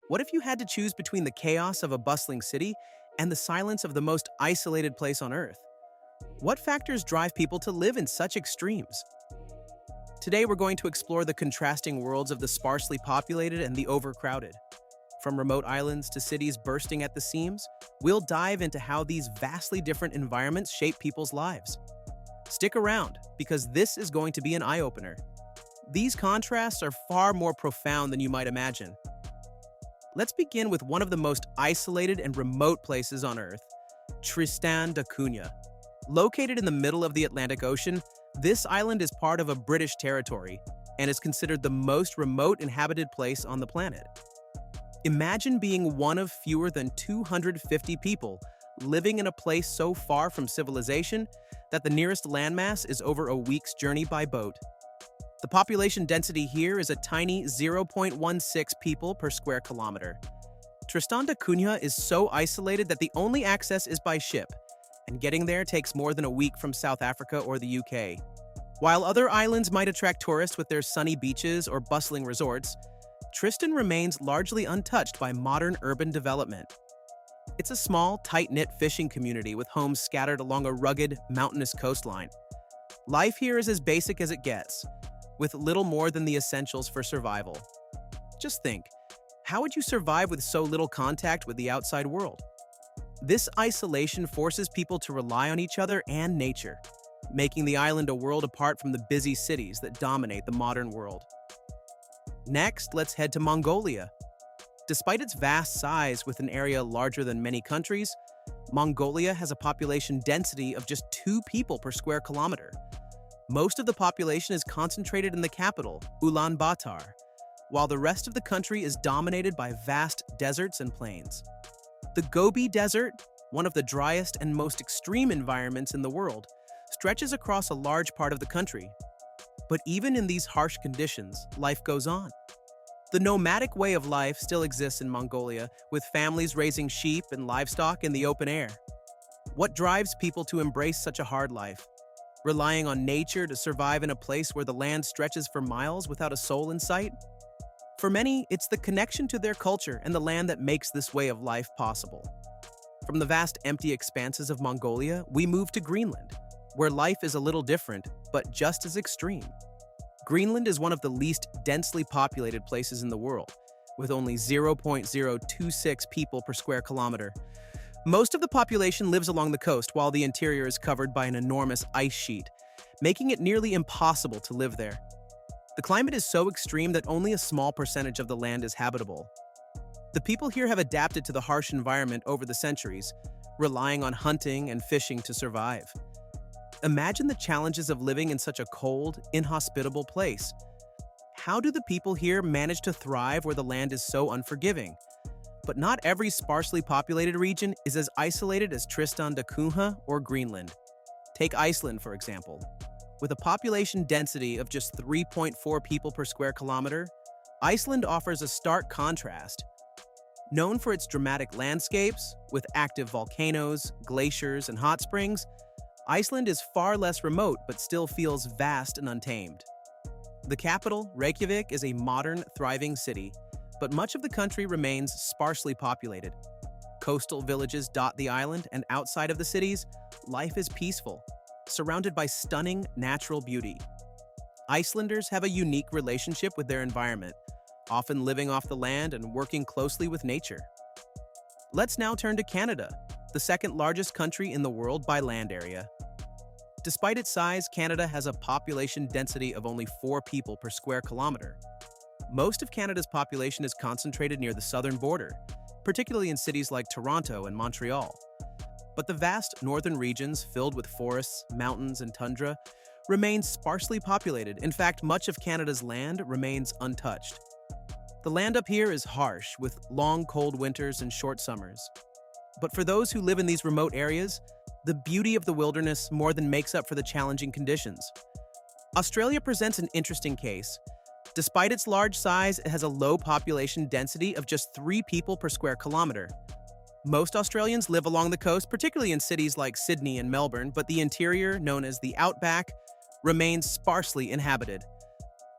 What if you had to choose between the chaos of a bustling city and the silence of the most isolated place on Earth? What factors drive people to live in such extremes? Today, we're going to explore the contrasting worlds of the sparsely populated and the overcrowded. From remote islands to cities bursting at the seams, we'll dive into how these vastly different environments shape people's lives. Stick around, because this is going to be an eye-opener. These contrasts are far more profound than you might imagine. Let's begin with one of the most isolated and remote places on Earth, Tristan da Cunha. Located in the middle of the Atlantic Ocean, this island is part of a British territory and is considered the most remote inhabited place on the planet. Imagine being one of fewer than 250 people living in a place so far from civilization that the nearest landmass is over a week's journey by boat. The population density here is a tiny 0.16 people per square kilometer. Tristan da Cunha is so isolated that the only access is by ship, and getting there takes more than a week from South Africa or the UK. While other islands might attract tourists with their sunny beaches or bustling resorts, Tristan remains largely untouched by modern urban development. It's a small, tight-knit fishing community with homes scattered along a rugged, mountainous coastline. Life here is as basic as it gets, with little more than the essentials for survival. Just think, how would you survive with so little contact with the outside world? This isolation forces people to rely on each other and nature, making the island a world apart from the busy cities that dominate the modern world. Next, let's head to Mongolia. Despite its vast size with an area larger than many countries, Mongolia has a population density of just 2 people per square kilometer. Most of the population is concentrated in the capital, Ulaanbaatar, while the rest of the country is dominated by vast deserts and plains. The Gobi Desert, one of the driest and most extreme environments in the world, stretches across a large part of the country. But even in these harsh conditions, life goes on. The nomadic way of life still exists in Mongolia, with families raising sheep and livestock in the open air. What drives people to embrace such a hard life? Relying on nature to survive in a place where the land stretches for miles without a soul in sight? For many, it's the connection to their culture and the land that makes this way of life possible. From the vast empty expanses of Mongolia, we move to Greenland, where life is a little different, but just as extreme. Greenland is one of the least densely populated places in the world, with only 0.026 people per square kilometer. Most of the population lives along the coast, while the interior is covered by an enormous ice sheet, making it nearly impossible to live there. The climate is so extreme that only a small percentage of the land is habitable. The people here have adapted to the harsh environment over the centuries, relying on hunting and fishing to survive. Imagine the challenges of living in such a cold, inhospitable place. How do the people here manage to thrive where the land is so unforgiving? But not every sparsely populated region is as isolated as Tristan da Cunha or Greenland. Take Iceland, for example. With a population density of just 3.4 people per square kilometer, Iceland offers a stark contrast. Known for its dramatic landscapes, with active volcanoes, glaciers, and hot springs, Iceland is far less remote but still feels vast and untamed. The capital, Reykjavik, is a modern, thriving city, but much of the country remains sparsely populated. Coastal villages dot the island, and outside of the cities, life is peaceful, surrounded by stunning natural beauty. Icelanders have a unique relationship with their environment, often living off the land and working closely with nature. Let's now turn to Canada, the second largest country in the world by land area. Despite its size, Canada has a population density of only 4 people per square kilometer. Most of Canada's population is concentrated near the southern border, particularly in cities like Toronto and Montreal. But the vast northern regions, filled with forests, mountains, and tundra, remain sparsely populated. In fact, much of Canada's land remains untouched. The land up here is harsh, with long, cold winters and short summers. But for those who live in these remote areas, the beauty of the wilderness more than makes up for the challenging conditions. Australia presents an interesting case. Despite its large size, it has a low population density of just 3 people per square kilometer. Most Australians live along the coast, particularly in cities like Sydney and Melbourne, but the interior, known as the outback, remains sparsely inhabited.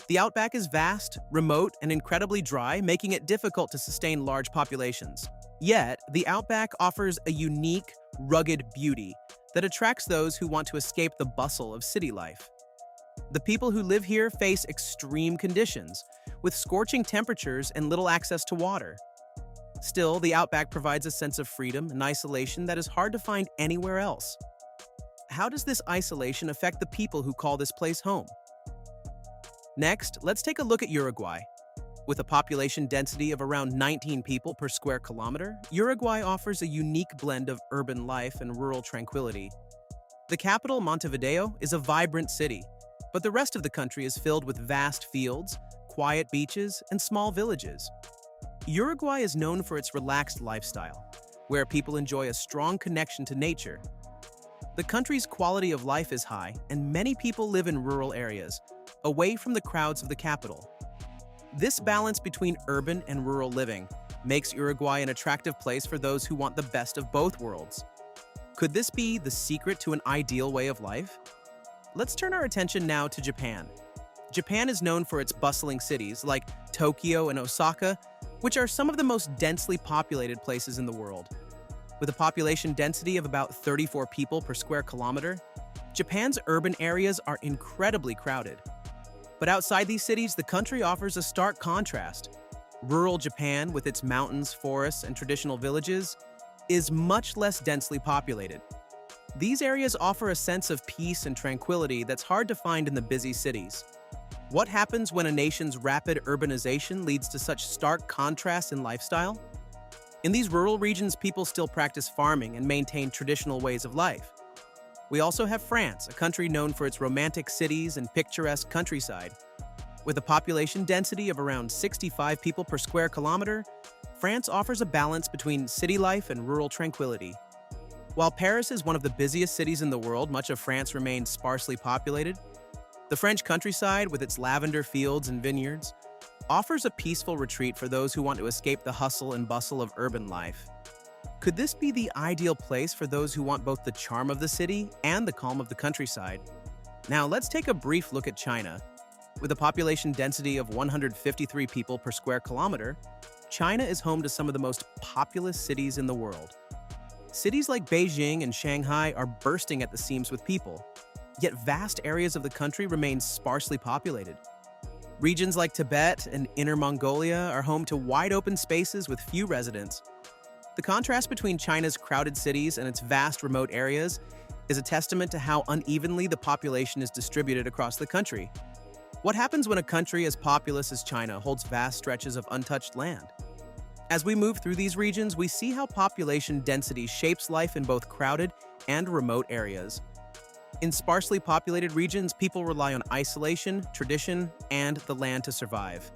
The outback is vast, remote, and incredibly dry, making it difficult to sustain large populations. Yet, the outback offers a unique, rugged beauty that attracts those who want to escape the bustle of city life. The people who live here face extreme conditions, with scorching temperatures and little access to water. Still, the outback provides a sense of freedom and isolation that is hard to find anywhere else. How does this isolation affect the people who call this place home? Next, let's take a look at Uruguay. With a population density of around 19 people per square kilometer, Uruguay offers a unique blend of urban life and rural tranquility. The capital, Montevideo, is a vibrant city, but the rest of the country is filled with vast fields, quiet beaches, and small villages. Uruguay is known for its relaxed lifestyle, where people enjoy a strong connection to nature. The country's quality of life is high, and many people live in rural areas, away from the crowds of the capital. This balance between urban and rural living makes Uruguay an attractive place for those who want the best of both worlds. Could this be the secret to an ideal way of life? Let's turn our attention now to Japan. Japan is known for its bustling cities like Tokyo and Osaka, which are some of the most densely populated places in the world. With a population density of about 34 people per square kilometer, Japan's urban areas are incredibly crowded. But outside these cities, the country offers a stark contrast. Rural Japan, with its mountains, forests, and traditional villages, is much less densely populated. These areas offer a sense of peace and tranquility that's hard to find in the busy cities. What happens when a nation's rapid urbanization leads to such stark contrast in lifestyle? In these rural regions, people still practice farming and maintain traditional ways of life. We also have France, a country known for its romantic cities and picturesque countryside. With a population density of around 65 people per square kilometer, France offers a balance between city life and rural tranquility. While Paris is one of the busiest cities in the world, much of France remains sparsely populated. The French countryside, with its lavender fields and vineyards, offers a peaceful retreat for those who want to escape the hustle and bustle of urban life. Could this be the ideal place for those who want both the charm of the city and the calm of the countryside? Now, let's take a brief look at China. With a population density of 153 people per square kilometer, China is home to some of the most populous cities in the world. Cities like Beijing and Shanghai are bursting at the seams with people, yet vast areas of the country remain sparsely populated. Regions like Tibet and Inner Mongolia are home to wide-open spaces with few residents. The contrast between China's crowded cities and its vast remote areas is a testament to how unevenly the population is distributed across the country. What happens when a country as populous as China holds vast stretches of untouched land? As we move through these regions, we see how population density shapes life in both crowded and remote areas. In sparsely populated regions, people rely on isolation, tradition, and the land to survive.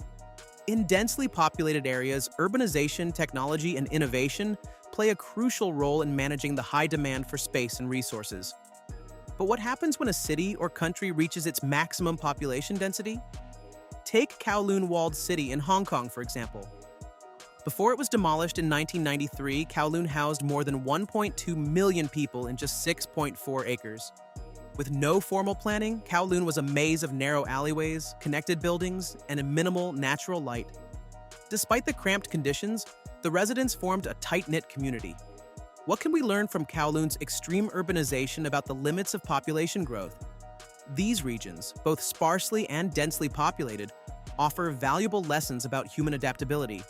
In densely populated areas, urbanization, technology, and innovation play a crucial role in managing the high demand for space and resources. But what happens when a city or country reaches its maximum population density? Take Kowloon Walled City in Hong Kong, for example. Before it was demolished in 1993, Kowloon housed more than 1.2 million people in just 6.4 acres. With no formal planning, Kowloon was a maze of narrow alleyways, connected buildings, and a minimal natural light. Despite the cramped conditions, the residents formed a tight-knit community. What can we learn from Kowloon's extreme urbanization about the limits of population growth? These regions, both sparsely and densely populated, offer valuable lessons about human adaptability.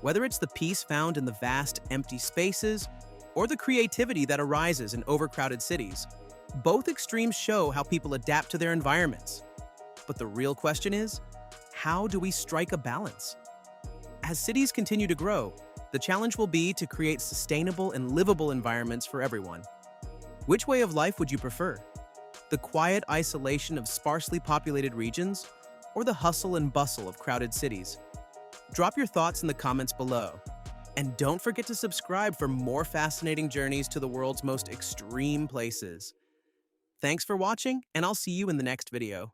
Whether it's the peace found in the vast, empty spaces or the creativity that arises in overcrowded cities, both extremes show how people adapt to their environments. But the real question is, how do we strike a balance? As cities continue to grow, the challenge will be to create sustainable and livable environments for everyone. Which way of life would you prefer? The quiet isolation of sparsely populated regions, or the hustle and bustle of crowded cities? Drop your thoughts in the comments below. And don't forget to subscribe for more fascinating journeys to the world's most extreme places. Thanks for watching, and I'll see you in the next video.